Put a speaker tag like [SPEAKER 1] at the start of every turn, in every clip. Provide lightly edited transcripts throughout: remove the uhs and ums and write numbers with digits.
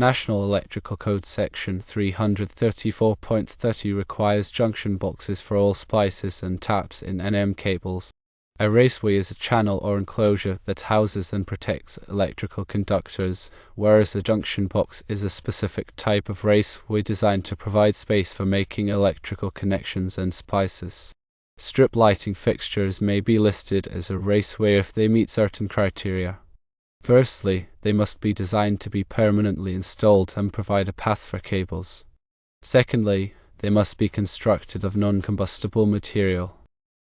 [SPEAKER 1] National Electrical Code Section 334.30 requires junction boxes for all splices and taps in NM cables. A raceway is a channel or enclosure that houses and protects electrical conductors, whereas a junction box is a specific type of raceway designed to provide space for making electrical connections and splices. Strip lighting fixtures may be listed as a raceway if they meet certain criteria. Firstly, they must be designed to be permanently installed and provide a path for cables. Secondly, they must be constructed of non-combustible material.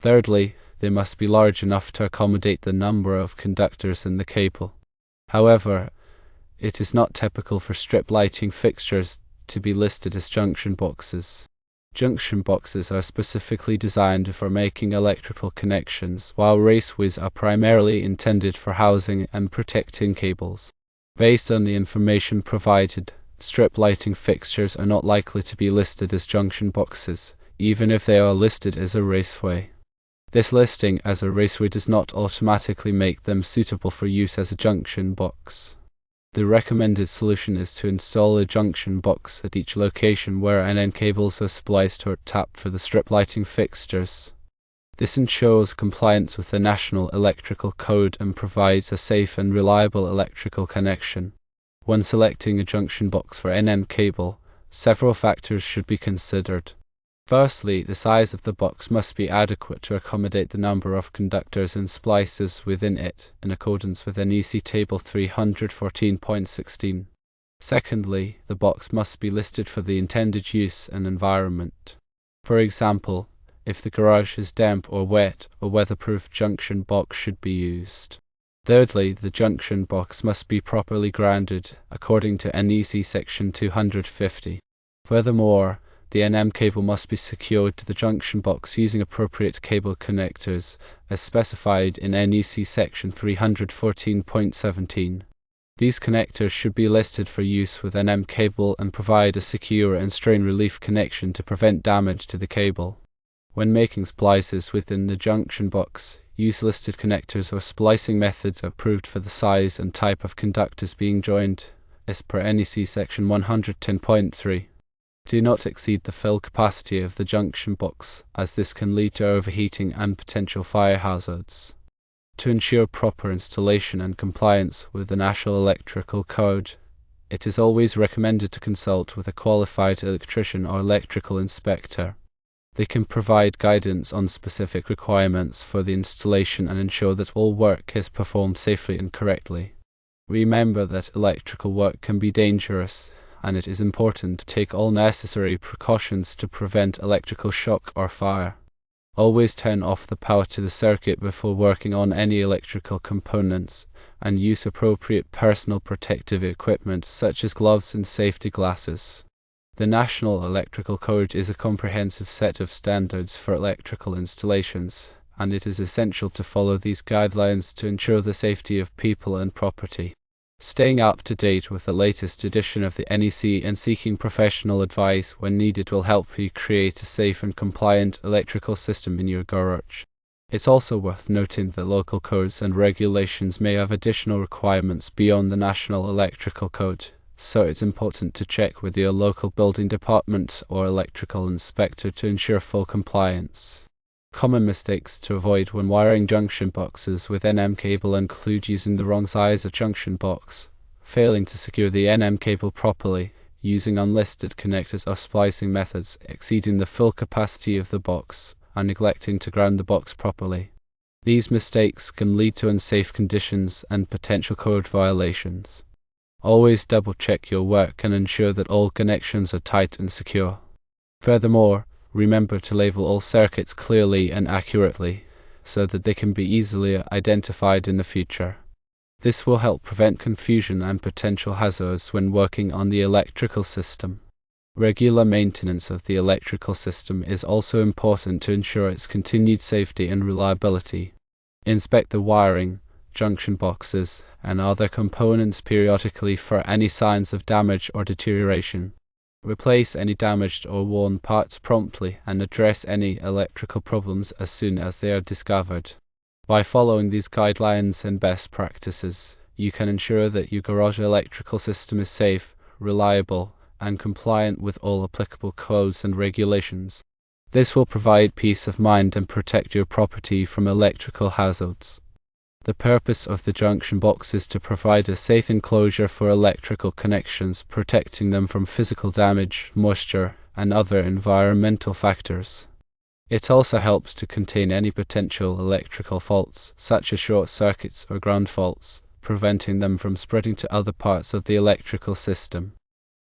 [SPEAKER 1] Thirdly, they must be large enough to accommodate the number of conductors in the cable. However, it is not typical for strip lighting fixtures to be listed as junction boxes. Junction boxes are specifically designed for making electrical connections, while raceways are primarily intended for housing and protecting cables. Based on the information provided, strip lighting fixtures are not likely to be listed as junction boxes, even if they are listed as a raceway. This listing as a raceway does not automatically make them suitable for use as a junction box. The recommended solution is to install a junction box at each location where NN cables are spliced or tapped for the strip lighting fixtures. This ensures compliance with the National Electrical Code and provides a safe and reliable electrical connection. When selecting a junction box for NN cable, several factors should be considered. Firstly, the size of the box must be adequate to accommodate the number of conductors and splices within it, in accordance with NEC Table 314.16. Secondly, the box must be listed for the intended use and environment. For example, if the garage is damp or wet, a weatherproof junction box should be used. Thirdly, the junction box must be properly grounded, according to NEC Section 250. Furthermore, the NM cable must be secured to the junction box using appropriate cable connectors, as specified in NEC Section 314.17. These connectors should be listed for use with NM cable and provide a secure and strain relief connection to prevent damage to the cable. When making splices within the junction box, use listed connectors or splicing methods approved for the size and type of conductors being joined, as per NEC Section 110.3. Do not exceed the fill capacity of the junction box, as this can lead to overheating and potential fire hazards. To ensure proper installation and compliance with the National Electrical Code, it is always recommended to consult with a qualified electrician or electrical inspector. They can provide guidance on specific requirements for the installation and ensure that all work is performed safely and correctly. Remember that electrical work can be dangerous, and it is important to take all necessary precautions to prevent electrical shock or fire. Always turn off the power to the circuit before working on any electrical components, and use appropriate personal protective equipment such as gloves and safety glasses. The National Electrical Code is a comprehensive set of standards for electrical installations, and it is essential to follow these guidelines to ensure the safety of people and property. Staying up to date with the latest edition of the NEC and seeking professional advice when needed will help you create a safe and compliant electrical system in your garage. It's also worth noting that local codes and regulations may have additional requirements beyond the National Electrical Code, so it's important to check with your local building department or electrical inspector to ensure full compliance. Common mistakes to avoid when wiring junction boxes with NM cable include using the wrong size of junction box, failing to secure the NM cable properly, using unlisted connectors or splicing methods exceeding the full capacity of the box, and neglecting to ground the box properly. These mistakes can lead to unsafe conditions and potential code violations. Always double-check your work and ensure that all connections are tight and secure. Furthermore, remember to label all circuits clearly and accurately, so that they can be easily identified in the future. This will help prevent confusion and potential hazards when working on the electrical system. Regular maintenance of the electrical system is also important to ensure its continued safety and reliability. Inspect the wiring, junction boxes, and other components periodically for any signs of damage or deterioration. Replace any damaged or worn parts promptly and address any electrical problems as soon as they are discovered. By following these guidelines and best practices, you can ensure that your garage electrical system is safe, reliable, and compliant with all applicable codes and regulations. This will provide peace of mind and protect your property from electrical hazards. The purpose of the junction box is to provide a safe enclosure for electrical connections, protecting them from physical damage, moisture, and other environmental factors. It also helps to contain any potential electrical faults, such as short circuits or ground faults, preventing them from spreading to other parts of the electrical system.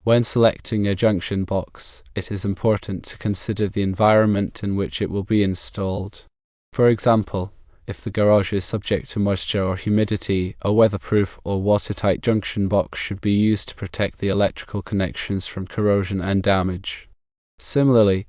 [SPEAKER 1] When selecting a junction box, it is important to consider the environment in which it will be installed. For example, if the garage is subject to moisture or humidity, a weatherproof or watertight junction box should be used to protect the electrical connections from corrosion and damage. Similarly,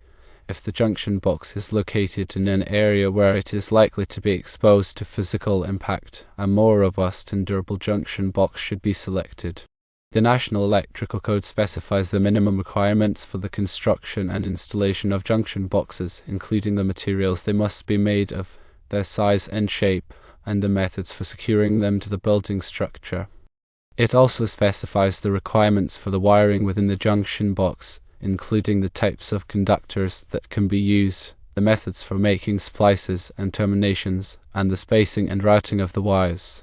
[SPEAKER 1] if the junction box is located in an area where it is likely to be exposed to physical impact, a more robust and durable junction box should be selected. The National Electrical Code specifies the minimum requirements for the construction and installation of junction boxes, including the materials they must be made of, their size and shape, and the methods for securing them to the building structure. It also specifies the requirements for the wiring within the junction box, including the types of conductors that can be used, the methods for making splices and terminations, and the spacing and routing of the wires.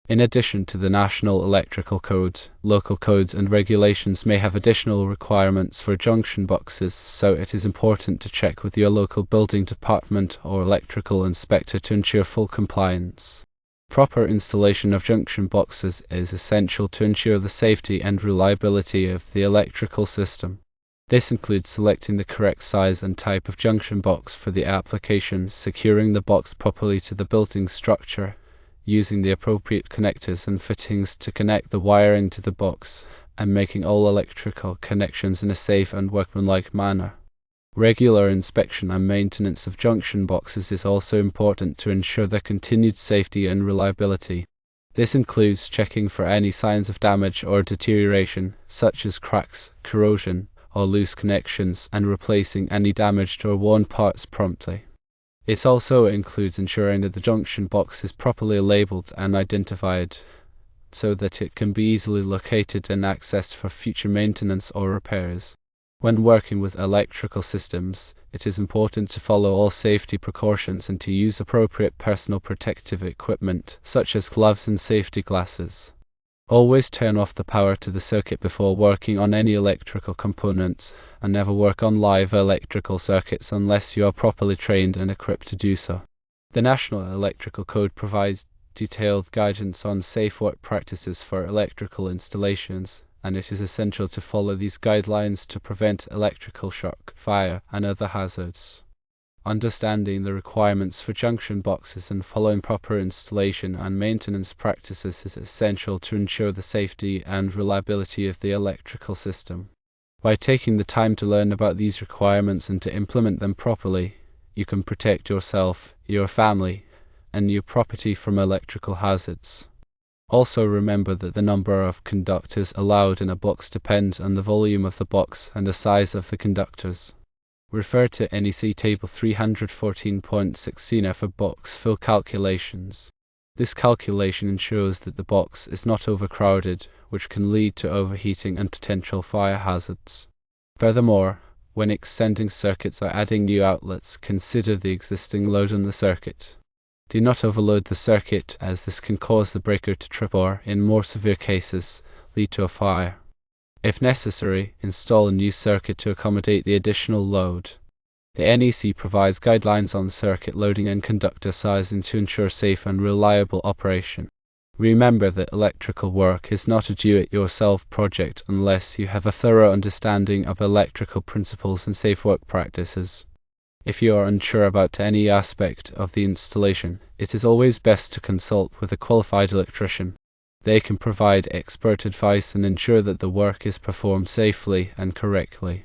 [SPEAKER 1] In addition to the National Electrical Code, local codes and regulations may have additional requirements for junction boxes, so it is important to check with your local building department or electrical inspector to ensure full compliance. Proper installation of junction boxes is essential to ensure the safety and reliability of the electrical system. This includes selecting the correct size and type of junction box for the application, securing the box properly to the building structure, using the appropriate connectors and fittings to connect the wiring to the box, and making all electrical connections in a safe and workmanlike manner. Regular inspection and maintenance of junction boxes is also important to ensure their continued safety and reliability. This includes checking for any signs of damage or deterioration, such as cracks, corrosion, or loose connections, and replacing any damaged or worn parts promptly. It also includes ensuring that the junction box is properly labeled and identified, so that it can be easily located and accessed for future maintenance or repairs. When working with electrical systems, it is important to follow all safety precautions and to use appropriate personal protective equipment, such as gloves and safety glasses. Always turn off the power to the circuit before working on any electrical components, and never work on live electrical circuits unless you are properly trained and equipped to do so. The National Electrical Code provides detailed guidance on safe work practices for electrical installations, and it is essential to follow these guidelines to prevent electrical shock, fire, and other hazards. Understanding the requirements for junction boxes and following proper installation and maintenance practices is essential to ensure the safety and reliability of the electrical system. By taking the time to learn about these requirements and to implement them properly, you can protect yourself, your family, and your property from electrical hazards. Also remember that the number of conductors allowed in a box depends on the volume of the box and the size of the conductors. Refer to NEC Table 314.16 for box fill calculations. This calculation ensures that the box is not overcrowded, which can lead to overheating and potential fire hazards. Furthermore, when extending circuits or adding new outlets, consider the existing load on the circuit. Do not overload the circuit, as this can cause the breaker to trip or, in more severe cases, lead to a fire. If necessary, install a new circuit to accommodate the additional load. The NEC provides guidelines on circuit loading and conductor sizing to ensure safe and reliable operation. Remember that electrical work is not a do-it-yourself project unless you have a thorough understanding of electrical principles and safe work practices. If you are unsure about any aspect of the installation, it is always best to consult with a qualified electrician. They can provide expert advice and ensure that the work is performed safely and correctly.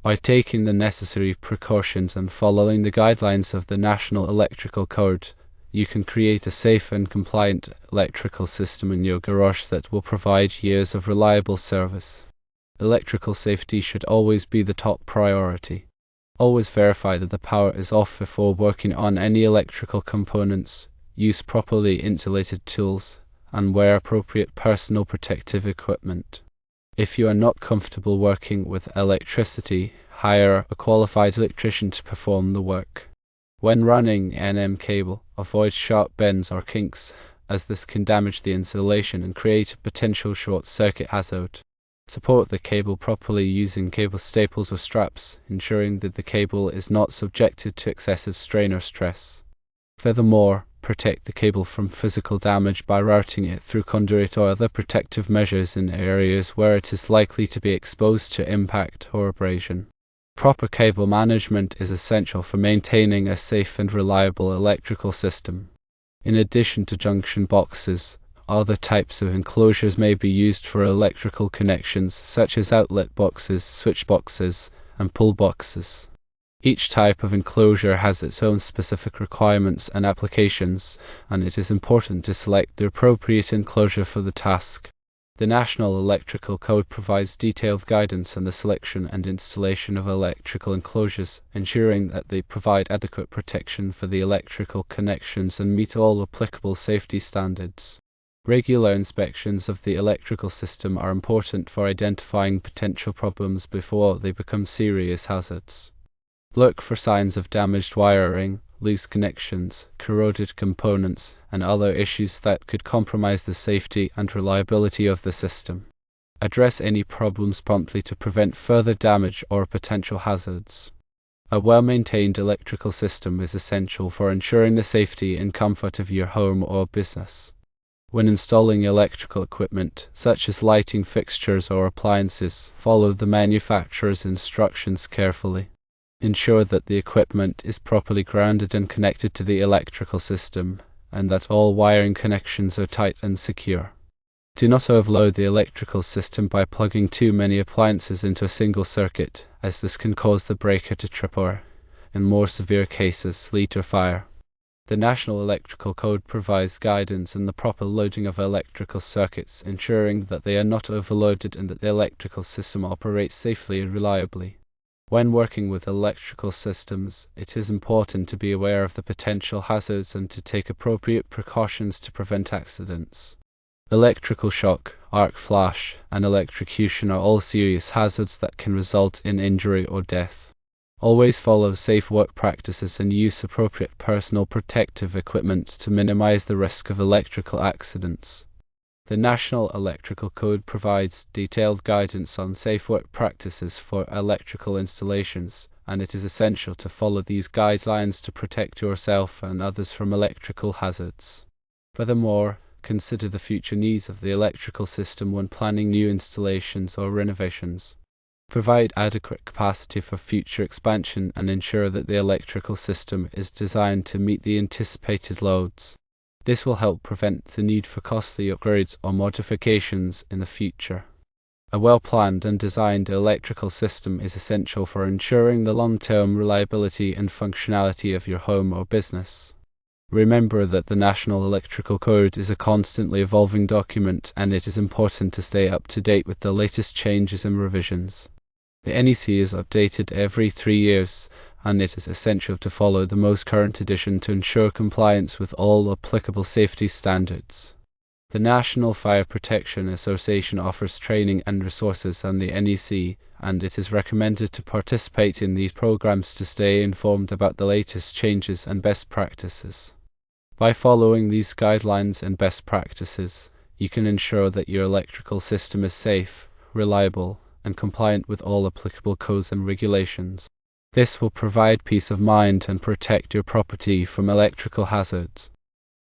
[SPEAKER 1] By taking the necessary precautions and following the guidelines of the National Electrical Code, you can create a safe and compliant electrical system in your garage that will provide years of reliable service. Electrical safety should always be the top priority. Always verify that the power is off before working on any electrical components. Use properly insulated tools and wear appropriate personal protective equipment. If you are not comfortable working with electricity, hire a qualified electrician to perform the work. When running an cable, avoid sharp bends or kinks, as this can damage the insulation and create a potential short-circuit hazard. Support the cable properly using cable staples or straps, ensuring that the cable is not subjected to excessive strain or stress. Furthermore, protect the cable from physical damage by routing it through conduit or other protective measures in areas where it is likely to be exposed to impact or abrasion. Proper cable management is essential for maintaining a safe and reliable electrical system. In addition to junction boxes, other types of enclosures may be used for electrical connections, such as outlet boxes, switch boxes, and pull boxes. Each type of enclosure has its own specific requirements and applications, and it is important to select the appropriate enclosure for the task. The National Electrical Code provides detailed guidance on the selection and installation of electrical enclosures, ensuring that they provide adequate protection for the electrical connections and meet all applicable safety standards. Regular inspections of the electrical system are important for identifying potential problems before they become serious hazards. Look for signs of damaged wiring, loose connections, corroded components, and other issues that could compromise the safety and reliability of the system. Address any problems promptly to prevent further damage or potential hazards. A well-maintained electrical system is essential for ensuring the safety and comfort of your home or business. When installing electrical equipment, such as lighting fixtures or appliances, follow the manufacturer's instructions carefully. Ensure that the equipment is properly grounded and connected to the electrical system, and that all wiring connections are tight and secure. Do not overload the electrical system by plugging too many appliances into a single circuit, as this can cause the breaker to trip or, in more severe cases, lead to fire. The National Electrical Code provides guidance on the proper loading of electrical circuits, ensuring that they are not overloaded and that the electrical system operates safely and reliably. When working with electrical systems, it is important to be aware of the potential hazards and to take appropriate precautions to prevent accidents. Electrical shock, arc flash, and electrocution are all serious hazards that can result in injury or death. Always follow safe work practices and use appropriate personal protective equipment to minimize the risk of electrical accidents. The National Electrical Code provides detailed guidance on safe work practices for electrical installations, and it is essential to follow these guidelines to protect yourself and others from electrical hazards. Furthermore, consider the future needs of the electrical system when planning new installations or renovations. Provide adequate capacity for future expansion and ensure that the electrical system is designed to meet the anticipated loads. This will help prevent the need for costly upgrades or modifications in the future. A well-planned and designed electrical system is essential for ensuring the long-term reliability and functionality of your home or business. Remember that the National Electrical Code is a constantly evolving document, and it is important to stay up to date with the latest changes and revisions. The NEC is updated every 3 years, and it is essential to follow the most current edition to ensure compliance with all applicable safety standards. The National Fire Protection Association offers training and resources on the NEC, and it is recommended to participate in these programs to stay informed about the latest changes and best practices. By following these guidelines and best practices, you can ensure that your electrical system is safe, reliable, and compliant with all applicable codes and regulations. This will provide peace of mind and protect your property from electrical hazards.